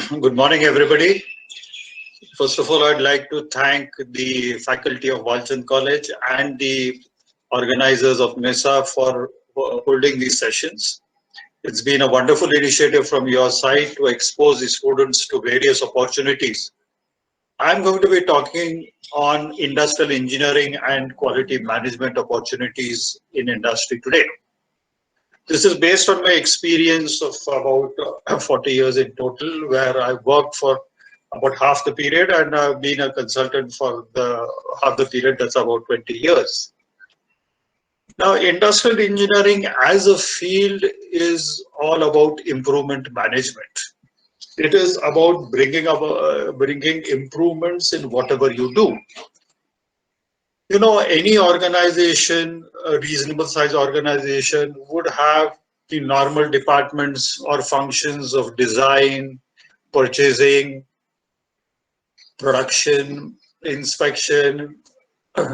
Good morning, everybody. First of all, I'd like to thank the faculty of Walchand College and the organizers of MESA for holding these sessions. It's been a wonderful initiative from your side to expose the students to various opportunities. I'm going to be talking on industrial engineering and quality management opportunities in industry today. This is based on my experience of about 40 years in total, where I worked for about half the period and I've been a consultant for the half the period, that's about 20 years. Now, industrial engineering as a field is all about improvement management. It is about bringing improvements in whatever you do. You know, any organization, a reasonable size organization would have the normal departments or functions of design, purchasing, production, inspection,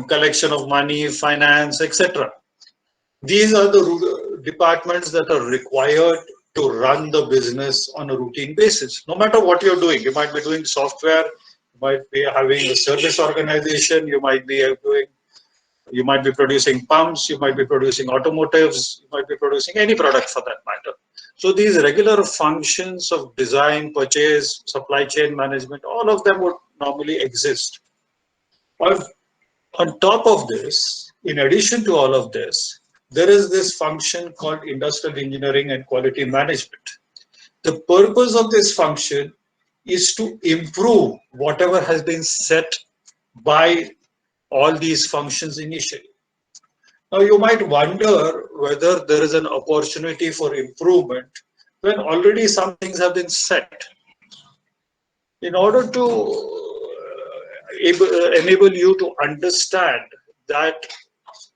collection of money, finance, etc. These are the departments that are required to run the business on a routine basis. No matter what you're doing, you might be doing software, you might be having a service organization, you might be producing pumps, you might be producing automotives, you might be producing any product for that matter. So these regular functions of design, purchase, supply chain management, all of them would normally exist. But on top of this, in addition to all of this, there is this function called industrial engineering and quality management. The purpose of this function is to improve whatever has been set by all these functions initially. Now, you might wonder whether there is an opportunity for improvement when already some things have been set. In order to enable you to understand that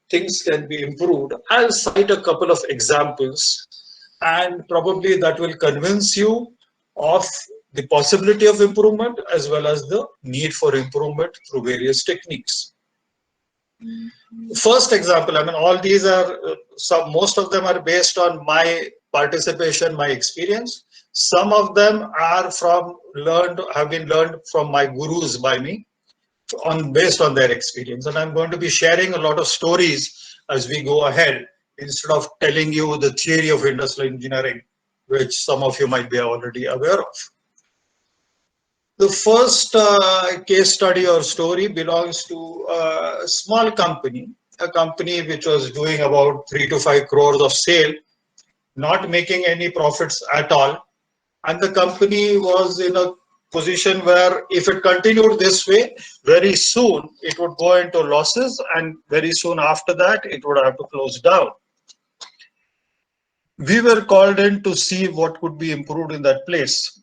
things can be improved, I'll cite a couple of examples, and probably that will convince you of the possibility of improvement as well as the need for improvement through various techniques. First example, I mean, all these are, most of them are based on my participation, my experience. Some of them are have been learned from my gurus by me, based on their experience. And I'm going to be sharing a lot of stories as we go ahead, instead of telling you the theory of industrial engineering, which some of you might be already aware of. The first case study or story belongs to a small company, a company which was doing about 3 to 5 crores of sale, not making any profits at all. And the company was in a position where if it continued this way, very soon it would go into losses, and very soon after that it would have to close down. We were called in to see what could be improved in that place.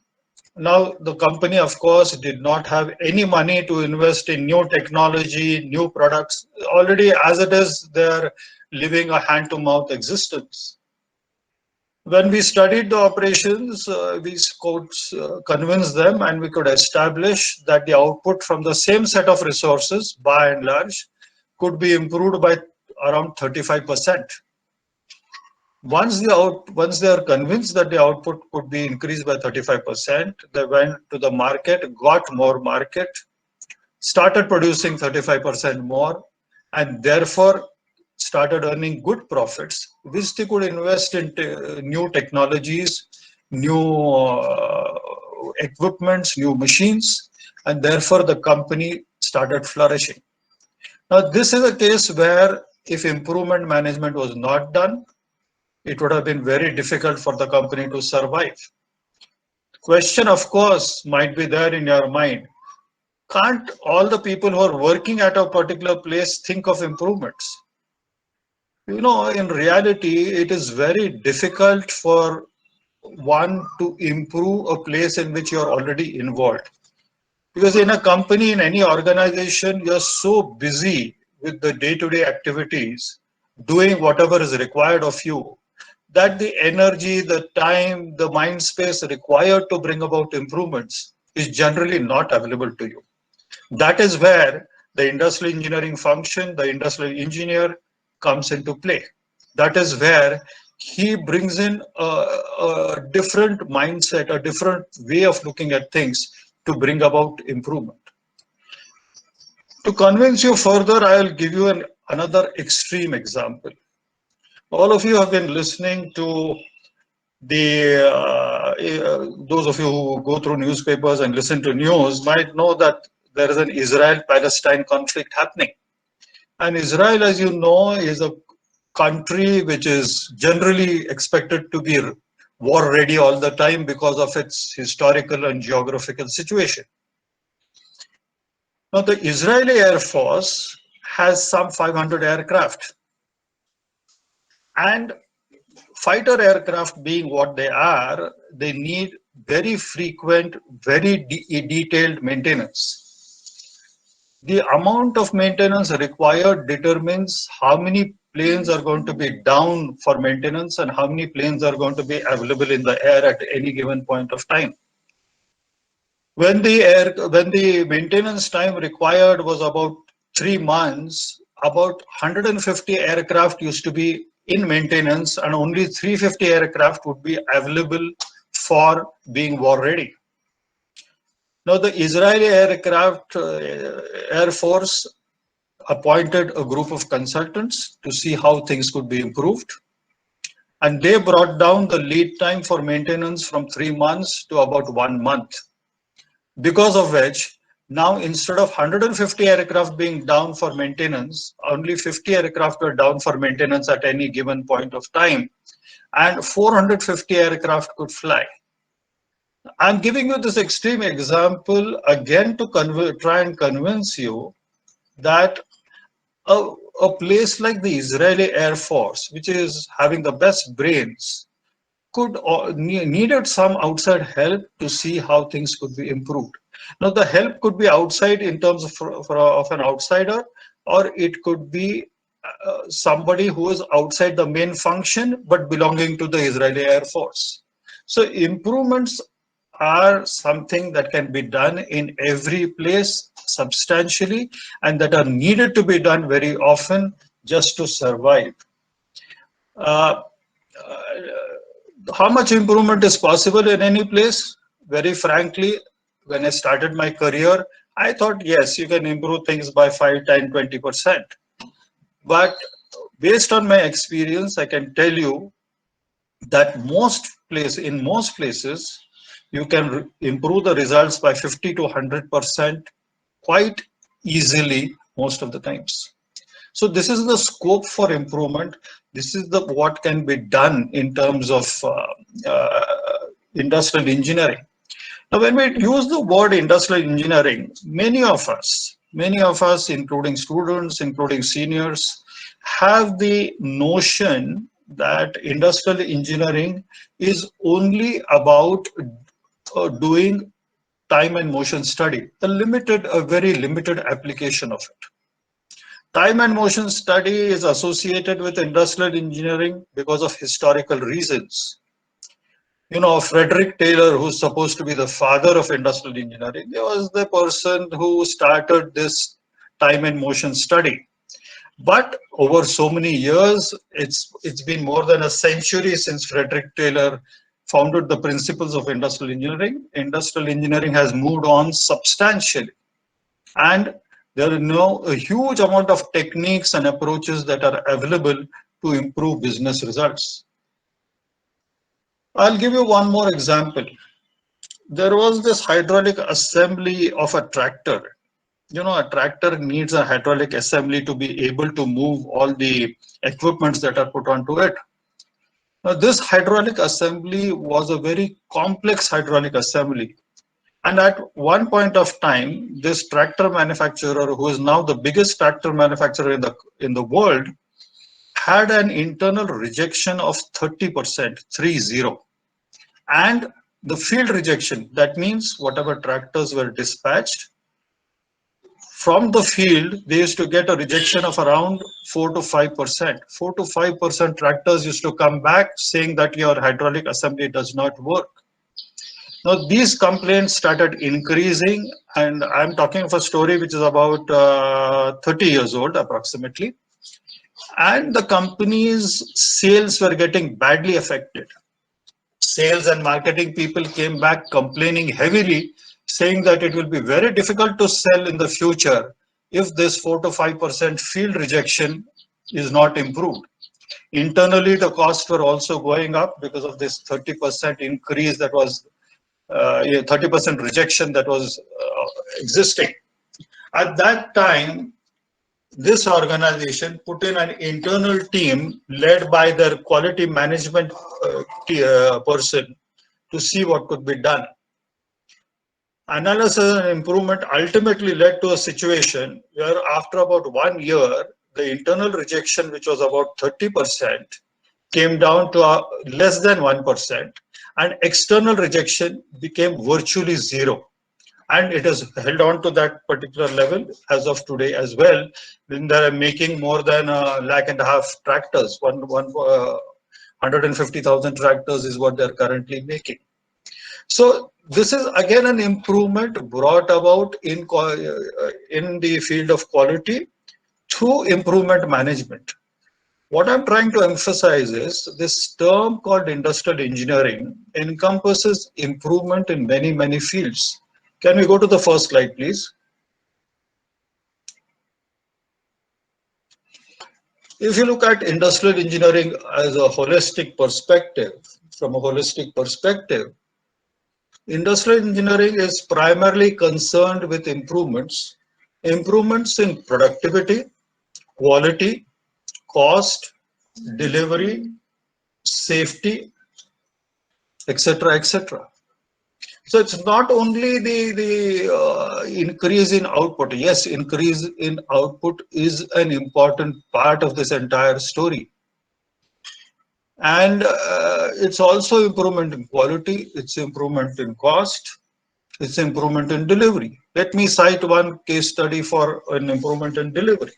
Now, the company, of course, did not have any money to invest in new technology, new products. Already, as it is, they're living a hand-to-mouth existence. When we studied the operations, we could convince them, and we could establish that the output from the same set of resources, by and large, could be improved by around 35%. Once they are convinced that the output could be increased by 35%, they went to the market, got more market, started producing 35% more, and therefore started earning good profits, which they could invest in new technologies, new equipments, new machines, and therefore the company started flourishing. Now, this is a case where if improvement management was not done, it would have been very difficult for the company to survive. Question, of course, might be there in your mind. Can't all the people who are working at a particular place think of improvements? You know, in reality, it is very difficult for one to improve a place in which you're already involved. Because in a company, in any organization, you're so busy with the day-to-day activities, doing whatever is required of you, that the energy, the time, the mind space required to bring about improvements is generally not available to you. That is where the industrial engineering function, the industrial engineer comes into play. That is where he brings in a different mindset, a different way of looking at things to bring about improvement. To convince you further, I'll give you another extreme example. All of you have been listening to those of you who go through newspapers and listen to news might know that there is an Israel-Palestine conflict happening. And Israel, as you know, is a country which is generally expected to be war ready all the time because of its historical and geographical situation. Now, the Israeli Air Force has some 500 aircraft. And fighter aircraft being what they are, they need very frequent, very detailed maintenance. The amount of maintenance required determines how many planes are going to be down for maintenance and how many planes are going to be available in the air at any given point of time. When the maintenance time required was about 3 months, about 150 aircraft used to be in maintenance and only 350 aircraft would be available for being war ready. Now the Israeli Air Force appointed a group of consultants to see how things could be improved. And they brought down the lead time for maintenance from 3 months to about 1 month. Because of which, now instead of 150 aircraft being down for maintenance, only 50 aircraft are down for maintenance at any given point of time, and 450 aircraft could fly. I'm giving you this extreme example again to try and convince you that a place like the Israeli Air Force, which is having the best brains, needed some outside help to see how things could be improved. Now, the help could be outside in terms of an outsider, or it could be somebody who is outside the main function but belonging to the Israeli Air Force. So improvements are something that can be done in every place substantially and that are needed to be done very often just to survive. How much improvement is possible in any place? Very frankly, when I started my career, I thought, yes, you can improve things by 5, 10, 20%. But based on my experience, I can tell you that in most places, you can improve the results by 50 to 100% quite easily most of the times. So this is the scope for improvement. This is what can be done in terms of industrial engineering. Now, when we use the word industrial engineering, many of us, including students, including seniors, have the notion that industrial engineering is only about doing time and motion study, a very limited application of it. Time and motion study is associated with industrial engineering because of historical reasons. You know, Frederick Taylor, who's supposed to be the father of industrial engineering, he was the person who started this time and motion study. But over so many years, it's been more than a century since Frederick Taylor founded the principles of industrial engineering. Industrial engineering has moved on substantially. And there is a huge amount of techniques and approaches that are available to improve business results. I'll give you one more example. There was this hydraulic assembly of a tractor. You know, a tractor needs a hydraulic assembly to be able to move all the equipments that are put onto it. Now, this hydraulic assembly was a very complex hydraulic assembly. And at one point of time, this tractor manufacturer, who is now the biggest tractor manufacturer in the world, had an internal rejection of 30%, 30. And the field rejection, that means whatever tractors were dispatched, from the field, they used to get a rejection of around 4 to 5%. 4 to 5% tractors used to come back saying that your hydraulic assembly does not work. Now, these complaints started increasing, and I'm talking of a story which is about 30 years old approximately. and the company's sales were getting badly affected. Sales and marketing people came back complaining heavily, saying that it will be very difficult to sell in the future if this 4 to 5% field rejection is not improved. Internally, the costs were also going up because of this 30% increase that was 30% rejection that was existing. At that time, this organization put in an internal team led by their quality management person to see what could be done. Analysis and improvement ultimately led to a situation where after about 1 year, the internal rejection, which was about 30%, came down to less than 1%, and external rejection became virtually zero. And it has held on to that particular level as of today as well. Then they are making more than 1.5 lakh tractors. 150,000 tractors is what they're currently making. So this is again an improvement brought about in the field of quality through improvement management. What I'm trying to emphasize is this term called industrial engineering encompasses improvement in many, many fields. Can we go to the first slide, please? If you look at industrial engineering as a holistic perspective, from a holistic perspective, industrial engineering is primarily concerned with improvements in productivity, quality, cost, delivery, safety, etc., etc. So it's not only the increase in output. Yes, increase in output is an important part of this entire story. And it's also improvement in quality, it's improvement in cost, it's improvement in delivery. Let me cite one case study for an improvement in delivery.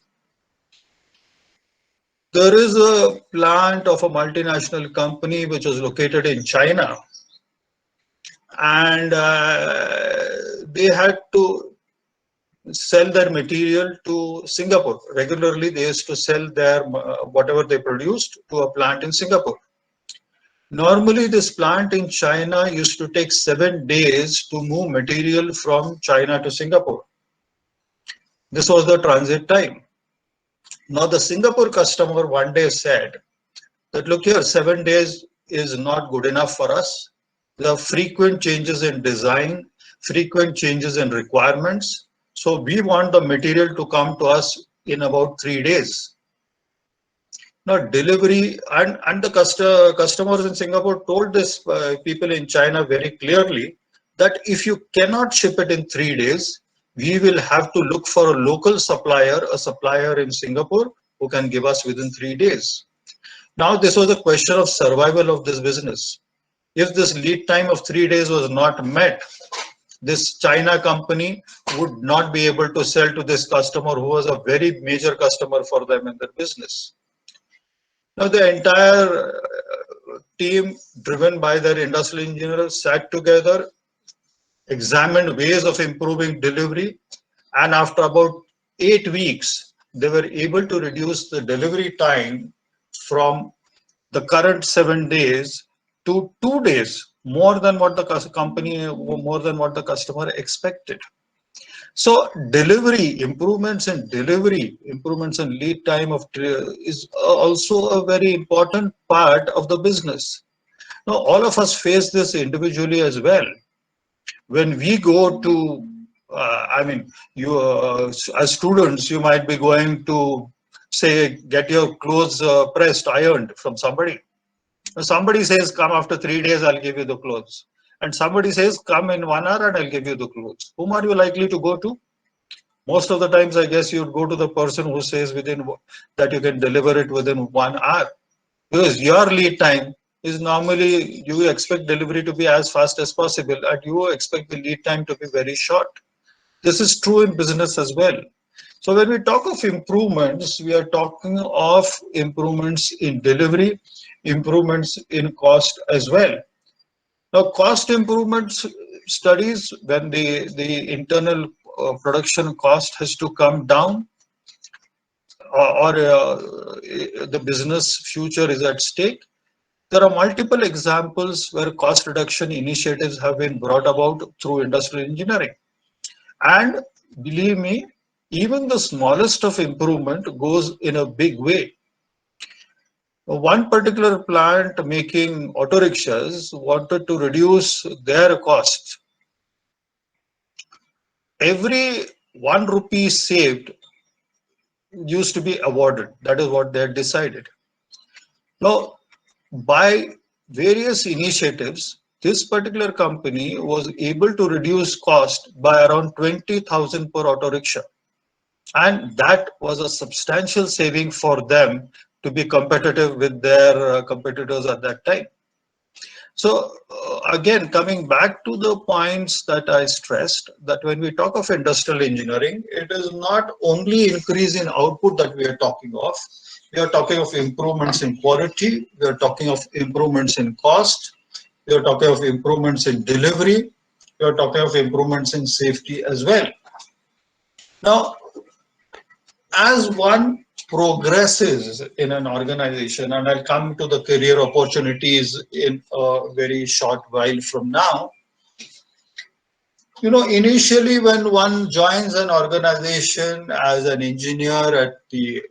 There is a plant of a multinational company which was located in China, and they had to sell their material to Singapore. Regularly, they used to sell their whatever they produced to a plant in Singapore. Normally, this plant in China used to take 7 days to move material from China to Singapore. This was the transit time. Now, the Singapore customer one day said that, look here, 7 days is not good enough for us. There are frequent changes in design, frequent changes in requirements. So we want the material to come to us in about 3 days. Now delivery and the customers in Singapore told this people in China very clearly that if you cannot ship it in 3 days, we will have to look for a local supplier, a supplier in Singapore who can give us within 3 days. Now this was a question of survival of this business. If this lead time of 3 days was not met, this China company would not be able to sell to this customer who was a very major customer for them in their business. Now the entire team driven by their industrial engineers sat together, examined ways of improving delivery, and after about 8 weeks, they were able to reduce the delivery time from the current 7 days to 2 days, more than what the customer expected. So delivery, improvements in lead time is also a very important part of the business. Now, all of us face this individually as well. When we go to, as students, you might be going to, say, get your clothes pressed, ironed from somebody. Somebody says, come after 3 days, I'll give you the clothes. And somebody says, come in 1 hour and I'll give you the clothes. Whom are you likely to go to? Most of the times, I guess you'd go to the person who says that you can deliver it within 1 hour. Because your lead time is normally, you expect delivery to be as fast as possible and you expect the lead time to be very short. This is true in business as well. So when we talk of improvements, we are talking of improvements in delivery, improvements in cost as well. Now, cost improvements studies, when the internal production cost has to come down, the business future is at stake. There are multiple examples where cost reduction initiatives have been brought about through industrial engineering. And believe me, even the smallest of improvement goes in a big way. One particular plant making auto rickshaws wanted to reduce their costs. Every 1 rupee saved used to be awarded. That is what they had decided. Now, by various initiatives, this particular company was able to reduce cost by around 20,000 per auto rickshaw. And that was a substantial saving for them to be competitive with their competitors at that time. So again, coming back to the points that I stressed, that when we talk of industrial engineering, it is not only increase in output that we are talking of. We are talking of improvements in quality. We are talking of improvements in cost. We are talking of improvements in delivery. We are talking of improvements in safety as well. Now, as one progresses in an organization, and I'll come to the career opportunities in a very short while from now. Initially when one joins an organization as an engineer at the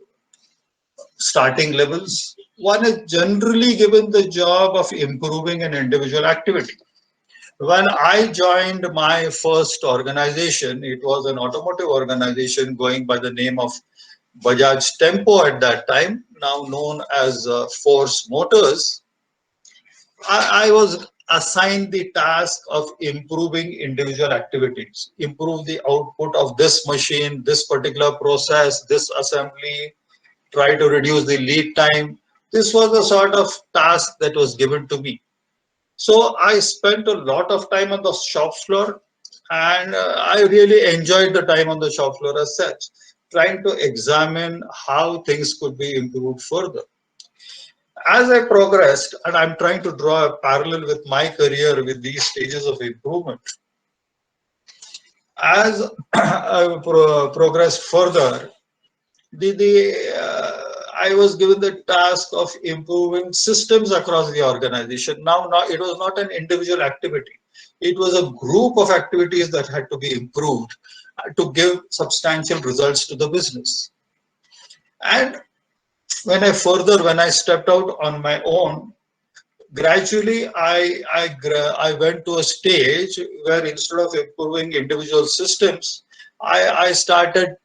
starting levels, one is generally given the job of improving an individual activity. When I joined my first organization, it was an automotive organization going by the name of Bajaj Tempo at that time, now known as Force Motors. I was assigned the task of improving individual activities, improve the output of this machine, this particular process, this assembly, try to reduce the lead time. This was the sort of task that was given to me. So I spent a lot of time on the shop floor, and I really enjoyed the time on the shop floor as such, trying to examine how things could be improved further. As I progressed, and I'm trying to draw a parallel with my career with these stages of improvement, as I progressed further, I was given the task of improving systems across the organization. Now, it was not an individual activity. It was a group of activities that had to be improved to give substantial results to the business. And when I stepped out on my own, gradually I went to a stage where instead of improving individual systems, I started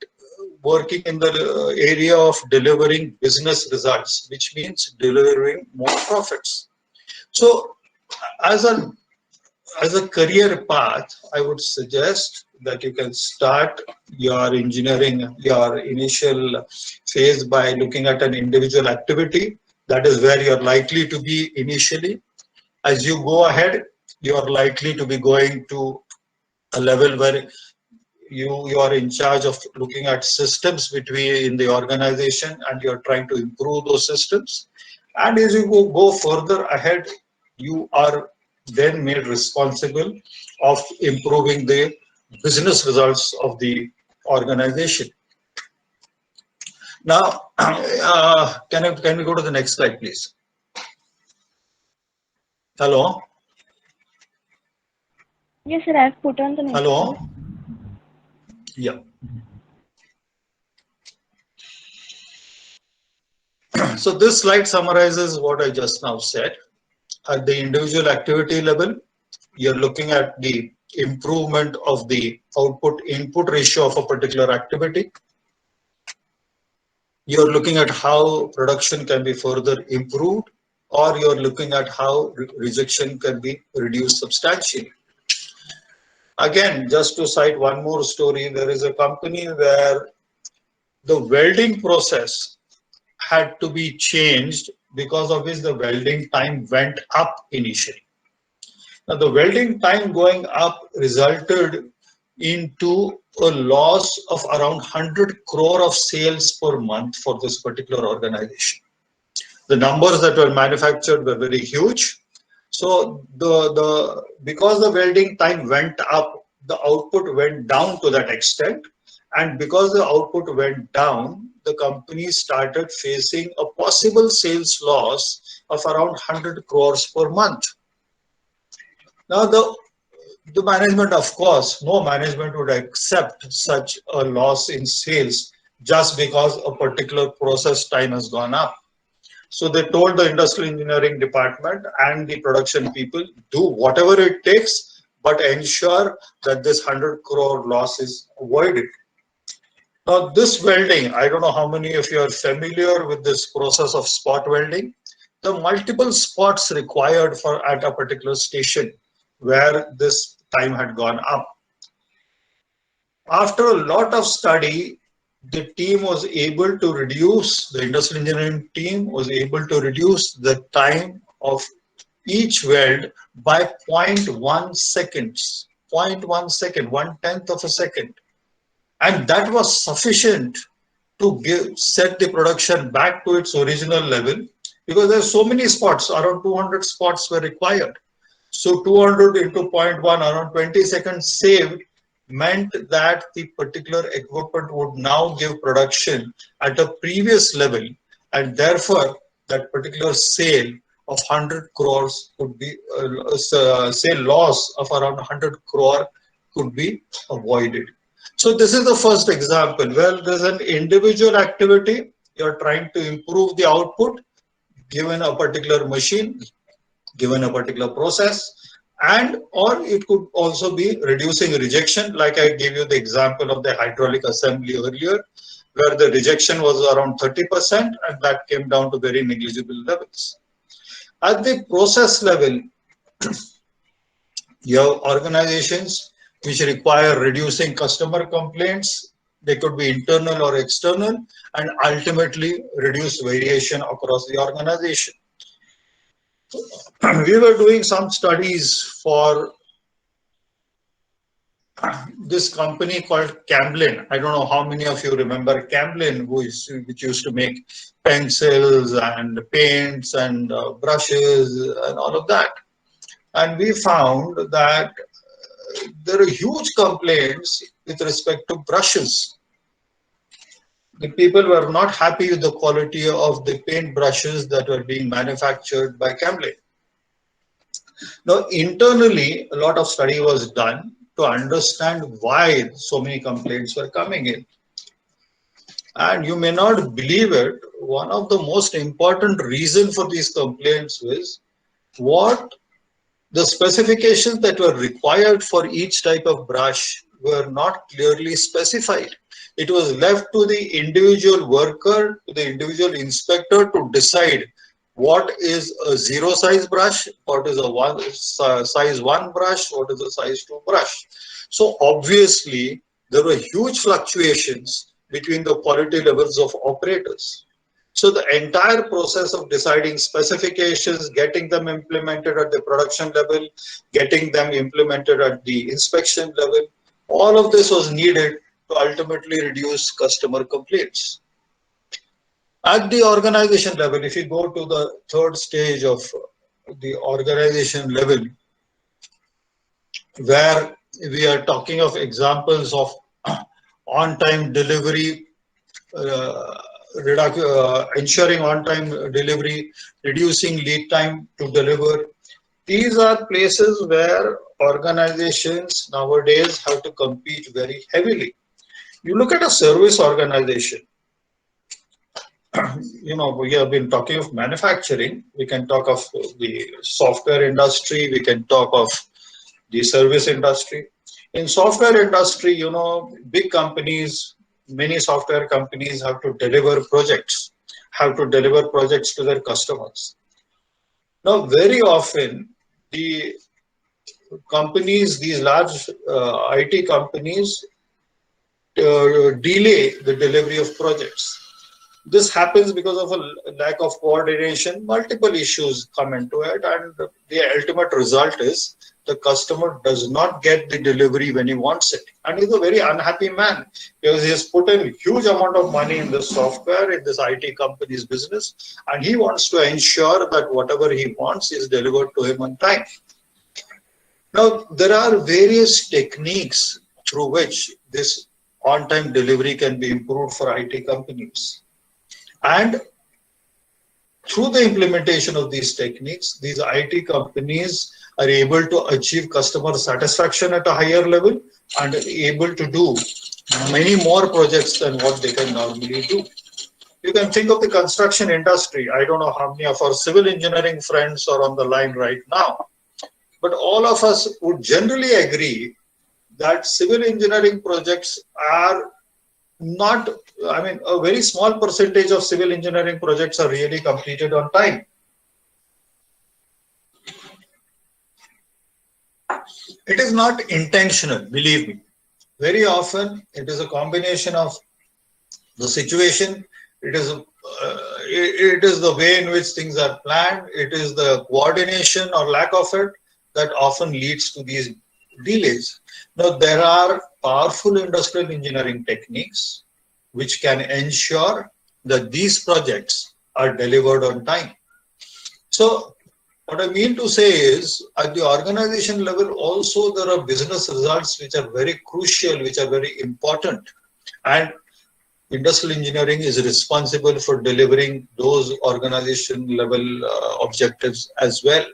working in the area of delivering business results, which means delivering more profits. So as a career path, I would suggest that you can start your engineering, your initial phase by looking at an individual activity. That is where you're likely to be initially. As you go ahead, you're likely to be going to a level where you are in charge of looking at systems between the organization, and you're trying to improve those systems. And as you go further ahead, you are then made responsible of improving the business results of the organization. Now, can we go to the next slide, please? Hello? Yes, sir, I've put on the next Hello? slide. Yeah. So this slide summarizes what I just now said. At the individual activity level, you're looking at the improvement of the output-input ratio of a particular activity. You're looking at how production can be further improved, or you're looking at how rejection can be reduced substantially. Again, just to cite one more story, there is a company where the welding process had to be changed, because of which the welding time went up initially. Now, the welding time going up resulted into a loss of around 100 crore of sales per month for this particular organization. The numbers that were manufactured were very huge. So because the welding time went up, the output went down to that extent, And because the output went down, the company started facing a possible sales loss of around 100 crores per month. Now, the management, of course, no management would accept such a loss in sales just because a particular process time has gone up. So they told the industrial engineering department and the production people, do whatever it takes, but ensure that this 100 crore loss is avoided. Now, this welding, I don't know how many of you are familiar with this process of spot welding. The multiple spots required for at a particular station where this time had gone up. After a lot of study, the team was able to reduce, the industrial engineering team was able to reduce the time of each weld by zero point 0.1 seconds, 0.1 second, 1/10 of a second. And that was sufficient to set the production back to its original level, because there are so many spots, around 200 spots were required. So 200 into 0.1, around 20 seconds saved, meant that the particular equipment would now give production at a previous level, and therefore that particular sale of 100 crores could be, say loss of around 100 crore could be avoided. So this is the first example. Well, there's an individual activity, you're trying to improve the output given a particular machine, given a particular process, and or it could also be reducing rejection, like I gave you the example of the hydraulic assembly earlier, where the rejection was around 30% and that came down to very negligible levels. At the process level, you have organizations which require reducing customer complaints. They could be internal or external, and ultimately reduce variation across the organization. We were doing some studies for this company called Camlin. I don't know how many of you remember Camlin, which used to make pencils and paints and brushes and all of that. And we found that there are huge complaints with respect to brushes. The people were not happy with the quality of the paint brushes that were being manufactured by Camlin. Now, internally, a lot of study was done to understand why so many complaints were coming in. And you may not believe it, one of the most important reasons for these complaints was what the specifications that were required for each type of brush were not clearly specified. It was left to the individual worker, to the individual inspector to decide what is a 0 size brush, what is a size 1 brush, what is a size 2 brush. So obviously there were huge fluctuations between the quality levels of operators. So the entire process of deciding specifications, getting them implemented at the production level, getting them implemented at the inspection level, all of this was needed to ultimately reduce customer complaints. At the organization level, if you go to the third stage of the organization level, where we are talking of examples of on-time delivery, ensuring on-time delivery, reducing lead time to deliver. These are places where organizations nowadays have to compete very heavily. You look at a service organization, we have been talking of manufacturing, we can talk of the software industry, we can talk of the service industry. In software industry, big companies, many software companies have to deliver projects to their customers. Now, very often, the companies, these large IT companies, delay the delivery of projects. This happens because of a lack of coordination. Multiple issues come into it, and the ultimate result is the customer does not get the delivery when he wants it. And he's a very unhappy man because he has put in a huge amount of money in the software, in this IT company's business, and he wants to ensure that whatever he wants is delivered to him on time. Now, there are various techniques through which this on-time delivery can be improved for IT companies. And through the implementation of these techniques, these IT companies are able to achieve customer satisfaction at a higher level and are able to do many more projects than what they can normally do. You can think of the construction industry. I don't know how many of our civil engineering friends are on the line right now, but all of us would generally agree that civil engineering projects are not, I mean, a very small percentage of civil engineering projects are really completed on time. It is not intentional, believe me. Very often, it is a combination of the situation, it is the way in which things are planned, it is the coordination or lack of it that often leads to these delays. Now, there are powerful industrial engineering techniques which can ensure that these projects are delivered on time. So, what I mean to say is, at the organization level also there are business results which are very crucial, which are very important. And industrial engineering is responsible for delivering those organization level objectives as well.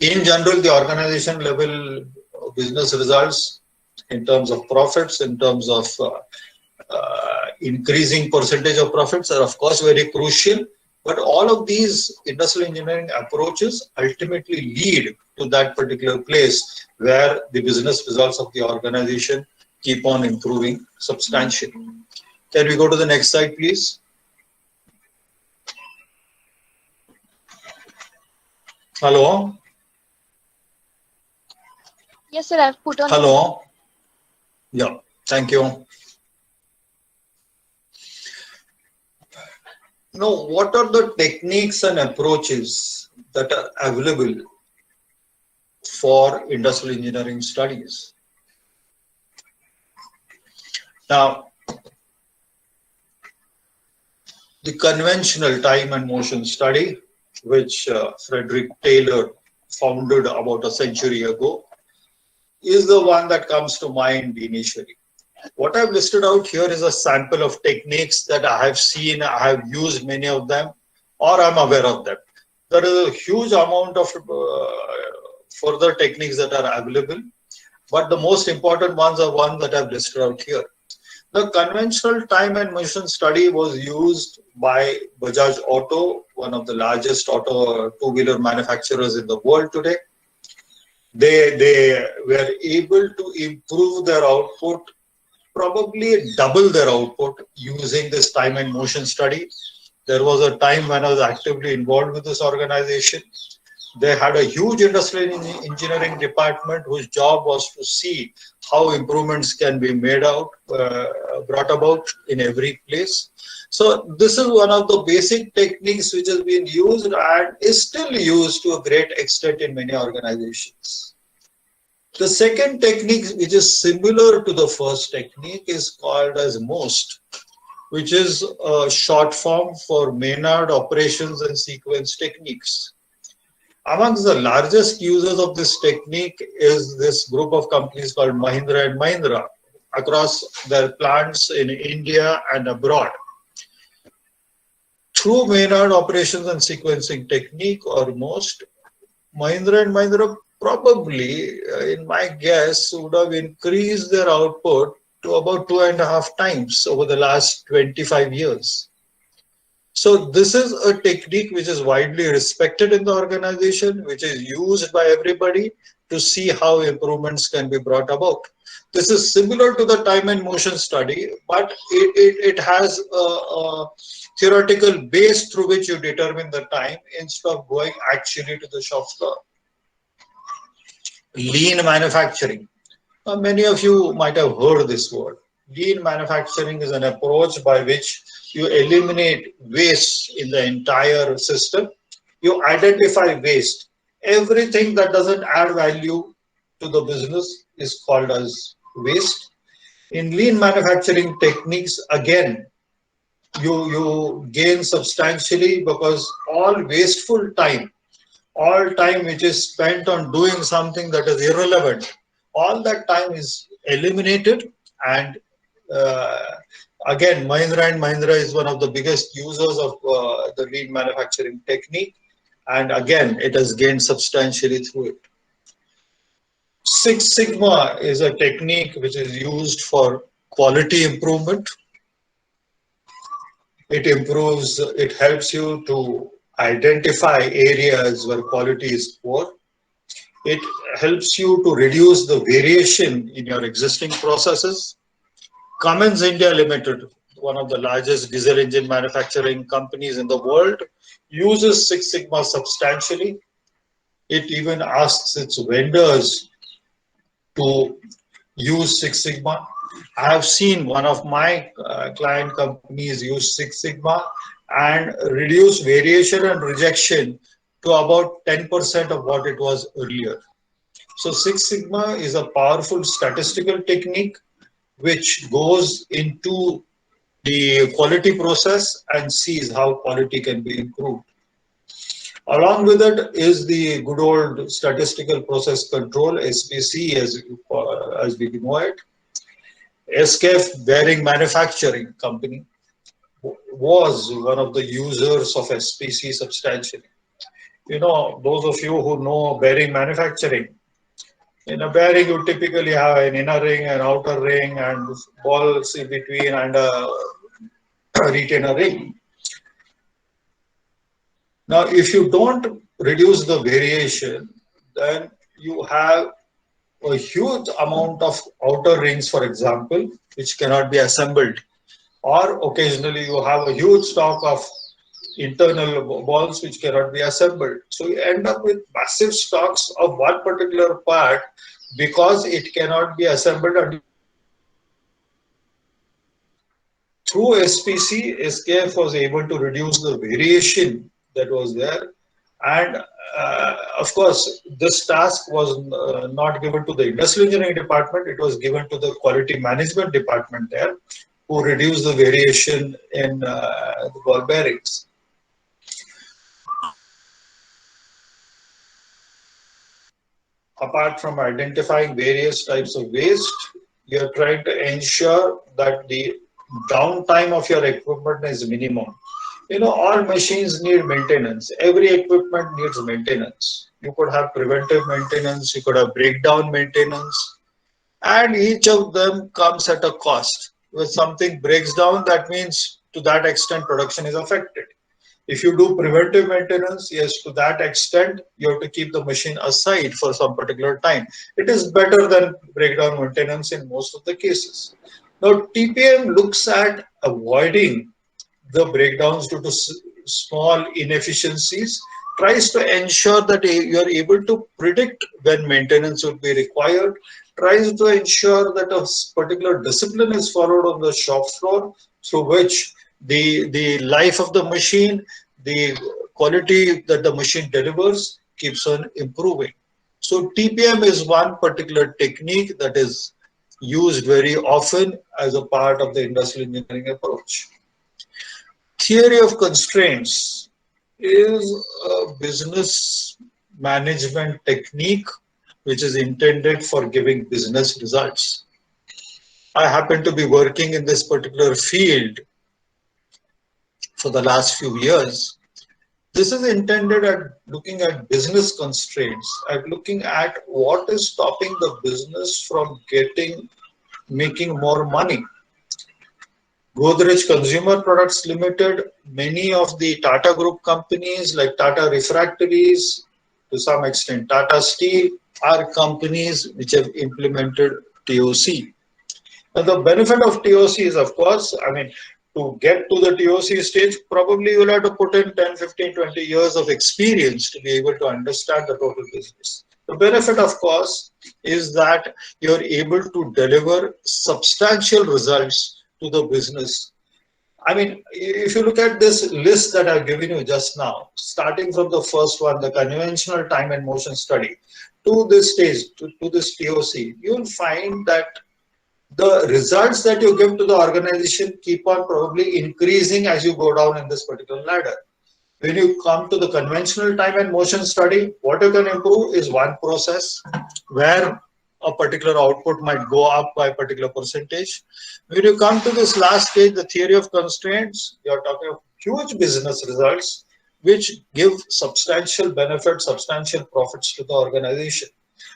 In general, the organization level business results in terms of profits, in terms of increasing percentage of profits are of course very crucial. But all of these industrial engineering approaches ultimately lead to that particular place where the business results of the organization keep on improving substantially. Can we go to the next slide, please? Hello? Yes, sir, I've put on. Hello? Yeah, thank you. Now, what are the techniques and approaches that are available for industrial engineering studies? Now, the conventional time and motion study, which Frederick Taylor founded about a century ago, is the one that comes to mind initially. What I've listed out here is a sample of techniques that I have seen, I have used many of them, or I'm aware of them. There is a huge amount of further techniques that are available, but the most important ones are ones that I've listed out here. The conventional time and motion study was used by Bajaj Auto, one of the largest auto two-wheeler manufacturers in the world today. They were able to improve their output, probably double their output using this time and motion study. There was a time when I was actively involved with this organization. They had a huge industrial engineering department whose job was to see how improvements can be made out, brought about in every place. So this is one of the basic techniques which has been used and is still used to a great extent in many organizations. The second technique, which is similar to the first technique, is called as MOST, which is a short form for Maynard Operations and Sequence Techniques. Amongst the largest users of this technique is this group of companies called Mahindra and Mahindra across their plants in India and abroad. Through Maynard Operations and Sequencing Technique, or MOST, Mahindra and Mahindra probably, in my guess, would have increased their output to about 2.5 times over the last 25 years. So this is a technique which is widely respected in the organization, which is used by everybody to see how improvements can be brought about. This is similar to the time and motion study, but it has a theoretical base through which you determine the time instead of going actually to the shop floor. Lean manufacturing. Now, many of you might have heard this word. Lean manufacturing is an approach by which you eliminate waste in the entire system. You identify waste. Everything that doesn't add value to the business is called as waste. In lean manufacturing techniques, again, you gain substantially because all wasteful time, all time which is spent on doing something that is irrelevant, all that time is eliminated And again, Mahindra and Mahindra is one of the biggest users of the lean manufacturing technique. And again, it has gained substantially through it. Six Sigma is a technique which is used for quality improvement. It helps you to identify areas where quality is poor. It helps you to reduce the variation in your existing processes. Cummins India Limited, one of the largest diesel engine manufacturing companies in the world, uses Six Sigma substantially. It even asks its vendors to use Six Sigma. I have seen one of my client companies use Six Sigma and reduce variation and rejection to about 10% of what it was earlier. So Six Sigma is a powerful statistical technique which goes into the quality process and sees how quality can be improved. Along with it is the good old statistical process control, SPC, as we know it. SKF Bearing Manufacturing Company was one of the users of SPC substantially. You know, those of you who know bearing manufacturing, in a bearing you typically have an inner ring, an outer ring, and balls in between, and a retainer ring. Now, if you don't reduce the variation, then you have a huge amount of outer rings, for example, which cannot be assembled. Or occasionally you have a huge stock of internal balls which cannot be assembled. So you end up with massive stocks of one particular part because it cannot be assembled. Through SPC, SKF was able to reduce the variation that was there. And of course, this task was not given to the industrial engineering department, it was given to the quality management department there, who reduced the variation in the ball bearings. Apart from identifying various types of waste, you are trying to ensure that the downtime of your equipment is minimum. You know, all machines need maintenance. Every equipment needs maintenance. You could have preventive maintenance, you could have breakdown maintenance, and each of them comes at a cost. When something breaks down, that means to that extent production is affected. If you do preventive maintenance, yes, to that extent, you have to keep the machine aside for some particular time. It is better than breakdown maintenance in most of the cases. Now, TPM looks at avoiding the breakdowns due to small inefficiencies, tries to ensure that you are able to predict when maintenance would be required, tries to ensure that a particular discipline is followed on the shop floor through which the life of the machine, the quality that the machine delivers keeps on improving. So TPM is one particular technique that is used very often as a part of the industrial engineering approach. Theory of constraints is a business management technique which is intended for giving business results. I happen to be working in this particular field for the last few years. This is intended at looking at business constraints, at looking at what is stopping the business from making more money. Godrej Consumer Products Limited, many of the Tata Group companies like Tata Refractories, to some extent Tata Steel, are companies which have implemented TOC. Now, the benefit of TOC is, of course, I mean, to get to the TOC stage, probably you'll have to put in 10, 15, 20 years of experience to be able to understand the total business. The benefit, of course, is that you're able to deliver substantial results to the business. I mean, if you look at this list that I've given you just now, starting from the first one, the conventional time and motion study, to this stage, to this TOC, you'll find that the results that you give to the organization keep on probably increasing as you go down in this particular ladder. When you come to the conventional time and motion study, what you can improve is one process where a particular output might go up by a particular percentage. When you come to this last stage, the theory of constraints, you're talking of huge business results which give substantial benefits, substantial profits to the organization.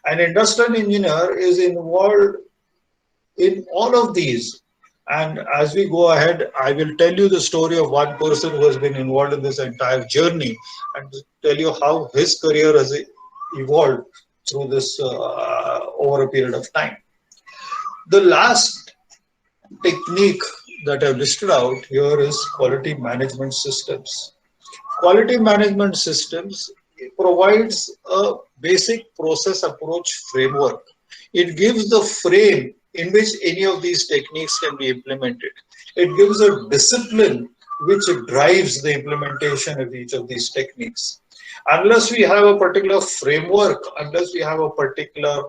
An industrial engineer is involved in all of these. And as we go ahead, I will tell you the story of one person who has been involved in this entire journey and tell you how his career has evolved through this over a period of time. The last technique that I've listed out here is quality management systems. Quality management systems provides a basic process approach framework. It gives the frame in which any of these techniques can be implemented. It gives a discipline which drives the implementation of each of these techniques. Unless we have a particular framework, unless we have a particular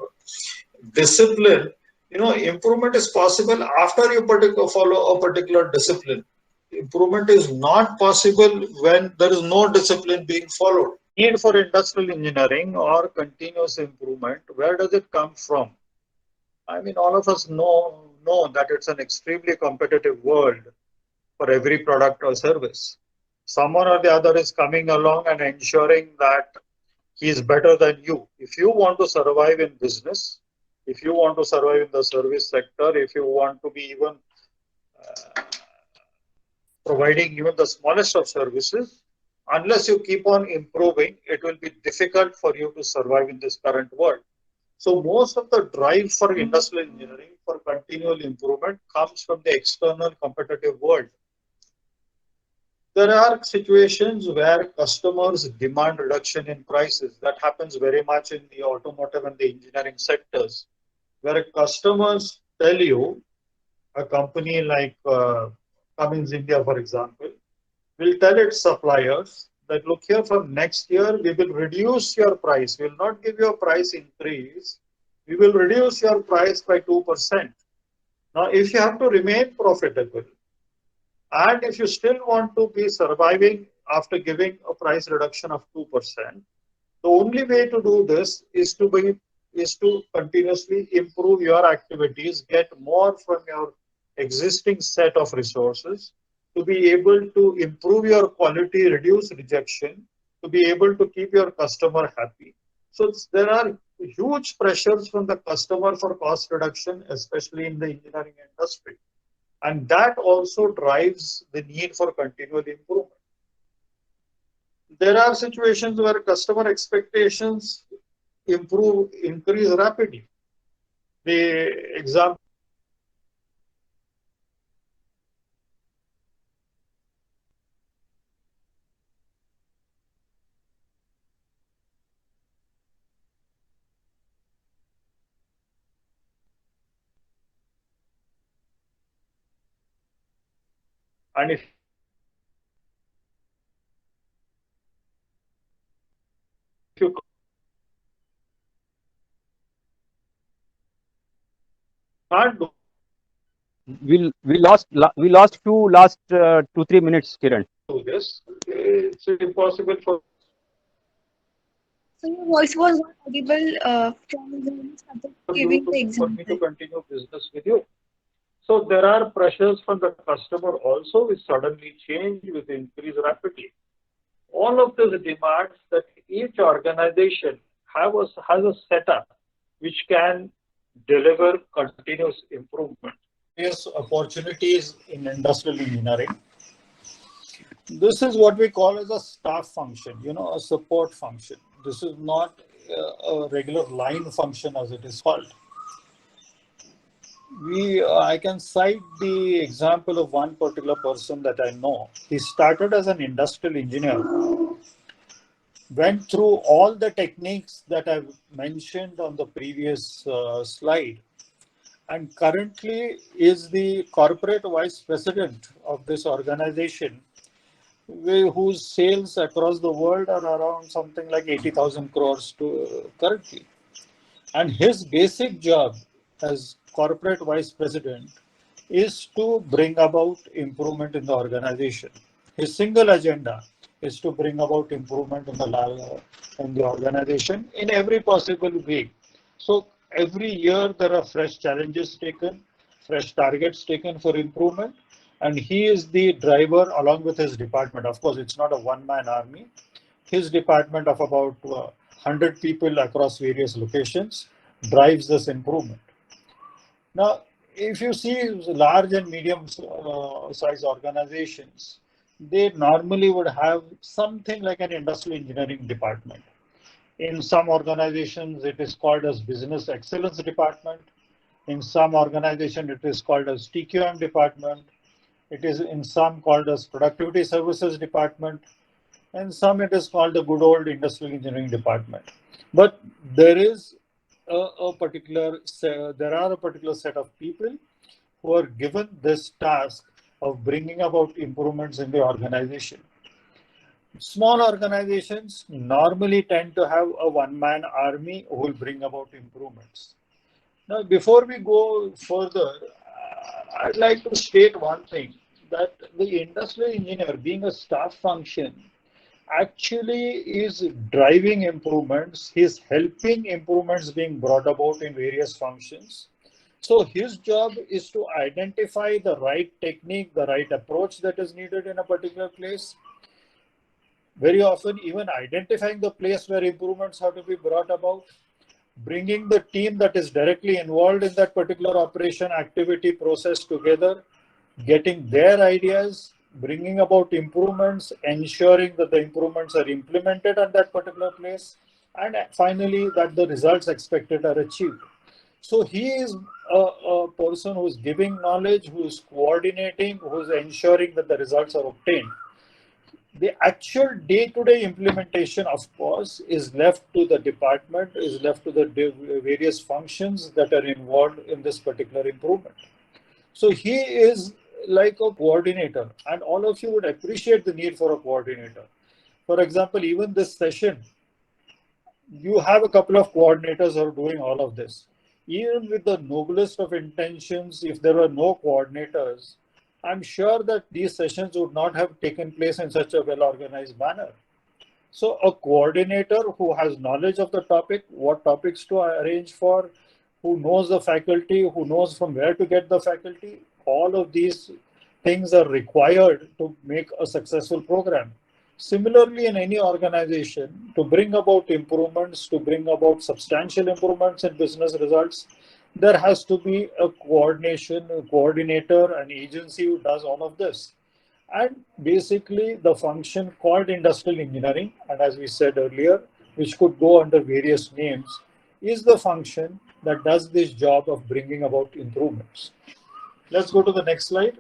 discipline, improvement is possible after you follow a particular discipline. Improvement is not possible when there is no discipline being followed. Need for industrial engineering or continuous improvement, where does it come from? I mean, all of us know that it's an extremely competitive world for every product or service. Someone or the other is coming along and ensuring that he is better than you. If you want to survive in business, if you want to survive in the service sector, if you want to be even providing even the smallest of services, unless you keep on improving, it will be difficult for you to survive in this current world. So most of the drive for industrial engineering for continual improvement comes from the external competitive world. There are situations where customers demand reduction in prices. That happens very much in the automotive and the engineering sectors, where customers tell you, a company like Cummins India, for example, will tell its suppliers that, look here, from next year, we will reduce your price. We will not give you a price increase. We will reduce your price by 2%. Now, if you have to remain profitable, and if you still want to be surviving after giving a price reduction of 2%, the only way to do this is to continuously improve your activities, get more from your existing set of resources, to be able to improve your quality, reduce rejection, to be able to keep your customer happy. So there are huge pressures from the customer for cost reduction, especially in the engineering industry. And that also drives the need for continual improvement. There are situations where customer expectations increase rapidly. The example and if you can't do We lost few last 2-3 minutes, Kiran. this, it's impossible for So your voice was not audible from when you started giving the for me to example. continue business with you. So there are pressures from the customer also, which suddenly change, with increase rapidly. All of this demands that each organization has a setup which can deliver continuous improvement. Yes, opportunities in industrial engineering. This is what we call as a staff function, a support function. This is not a regular line function as it is called. I can cite the example of one particular person that I know. He started as an industrial engineer, went through all the techniques that I've mentioned on the previous slide, and currently is the corporate vice president of this organization, whose sales across the world are around something like 80,000 crores currently. And his basic job as corporate vice president is to bring about improvement in the organization. His single agenda is to bring about improvement in the organization in every possible way. So every year there are fresh challenges taken, fresh targets taken for improvement, and he is the driver along with his department. Of course, it's not a one-man army. His department of about 100 people across various locations drives this improvement. Now, if you see large and medium size organizations, they normally would have something like an industrial engineering department. In some organizations, it is called as business excellence department. In some organization, it is called as TQM department. It is in some called as productivity services department. And some it is called the good old industrial engineering department. But there is there are a particular set of people who are given this task of bringing about improvements in the organization. Small organizations normally tend to have a one-man army who will bring about improvements. Now, before we go further, I'd like to state one thing, that the industrial engineer, being a staff function, actually is driving improvements. He's helping improvements being brought about in various functions. So his job is to identify the right technique, the right approach that is needed in a particular place. Very often, even identifying the place where improvements have to be brought about, bringing the team that is directly involved in that particular operation, activity, process together, getting their ideas, bringing about improvements, ensuring that the improvements are implemented at that particular place, and finally that the results expected are achieved. So he is a person who is giving knowledge, who is coordinating, who is ensuring that the results are obtained. The actual day-to-day implementation, of course, is left to the department, is left to the various functions that are involved in this particular improvement. So he is like a coordinator, and all of you would appreciate the need for a coordinator. For example, even this session, you have a couple of coordinators who are doing all of this. Even with the noblest of intentions, if there were no coordinators, I'm sure that these sessions would not have taken place in such a well-organized manner. So a coordinator who has knowledge of the topic, what topics to arrange for, who knows the faculty, who knows from where to get the faculty, all of these things are required to make a successful program. Similarly, in any organization, to bring about improvements, to bring about substantial improvements in business results, there has to be a coordination, a coordinator, an agency who does all of this. And basically the function called industrial engineering, and as we said earlier, which could go under various names, is the function that does this job of bringing about improvements. Let's go to the next slide.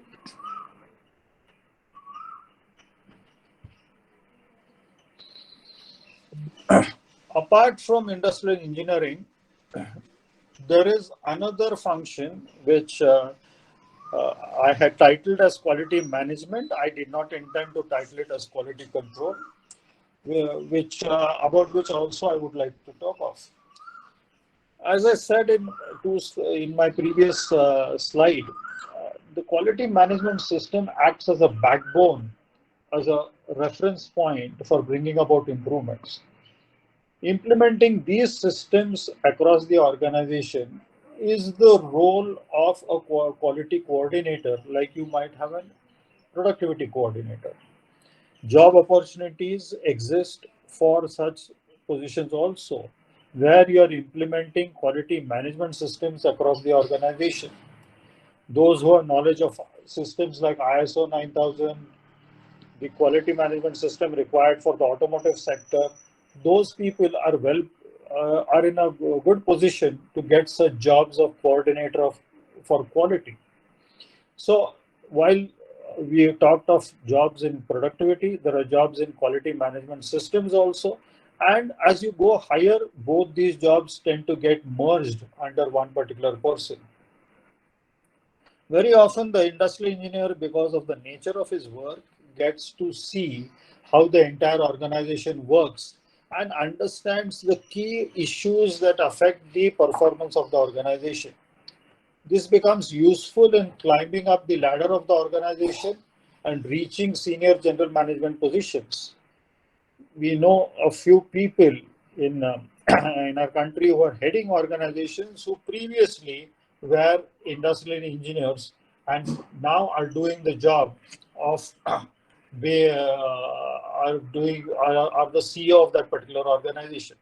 Apart from industrial engineering, there is another function which I had titled as quality management. I did not intend to title it as quality control, about which also I would like to talk of. As I said in my previous slide, the quality management system acts as a backbone, as a reference point for bringing about improvements. Implementing these systems across the organization is the role of a quality coordinator, like you might have a productivity coordinator. Job opportunities exist for such positions also, where you are implementing quality management systems across the organization. Those who have knowledge of systems like ISO 9000, the quality management system required for the automotive sector, those people are in a good position to get such jobs of coordinator for quality. So while we talked of jobs in productivity, there are jobs in quality management systems also. And as you go higher, both these jobs tend to get merged under one particular person. Very often the industrial engineer, because of the nature of his work, gets to see how the entire organization works and understands the key issues that affect the performance of the organization. This becomes useful in climbing up the ladder of the organization and reaching senior general management positions. We know a few people in in our country who are heading organizations who previously were industrial engineers and now are doing the job of they are the CEO of that particular organization.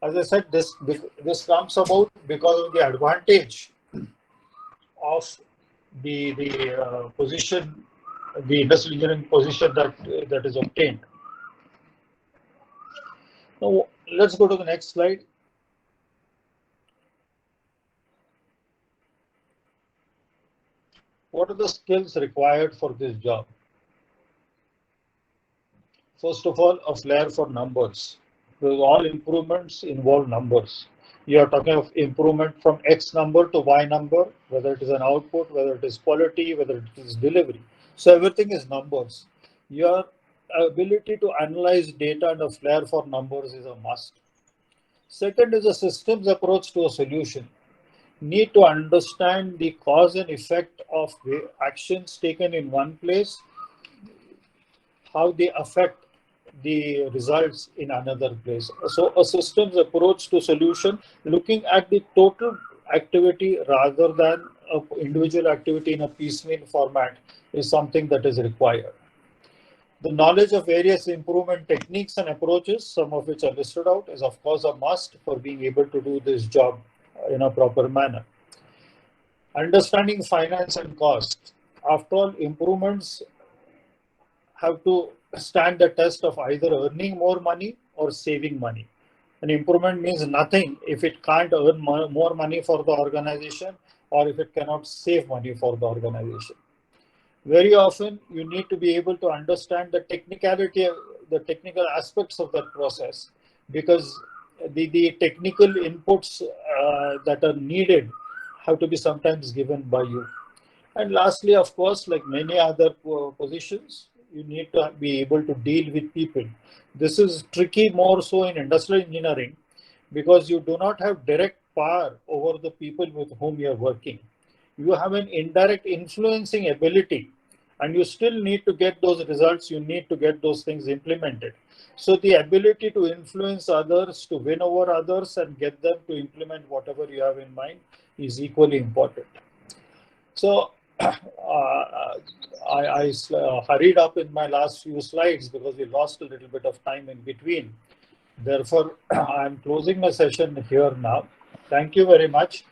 As I said, this comes about because of the advantage of the position, the industrial engineering position that is obtained. Now let's go to the next slide. What are the skills required for this job? First of all, a flair for numbers. Because all improvements involve numbers. You are talking of improvement from X number to Y number, whether it is an output, whether it is quality, whether it is delivery. So everything is numbers. Your ability to analyze data and a flair for numbers is a must. Second is a systems approach to a solution. Need to understand the cause and effect of the actions taken in one place, how they affect the results in another place. So a systems approach to solution, looking at the total activity rather than an individual activity in a piecemeal format, is something that is required. The knowledge of various improvement techniques and approaches, some of which are listed out, is of course a must for being able to do this job in a proper manner. Understanding finance and cost. After all, improvements have to stand the test of either earning more money or saving money. An improvement means nothing if it can't earn more money for the organization or if it cannot save money for the organization. Very often, you need to be able to understand the technicality, the technical aspects of that process, because the technical inputs that are needed have to be sometimes given by you. And lastly, of course, like many other positions, you need to be able to deal with people. This is tricky more so in industrial engineering because you do not have direct power over the people with whom you are working. You have an indirect influencing ability and you still need to get those results. You need to get those things implemented. So the ability to influence others, to win over others and get them to implement whatever you have in mind is equally important. So I hurried up in my last few slides because we lost a little bit of time in between. Therefore, I'm closing my session here now. Thank you very much.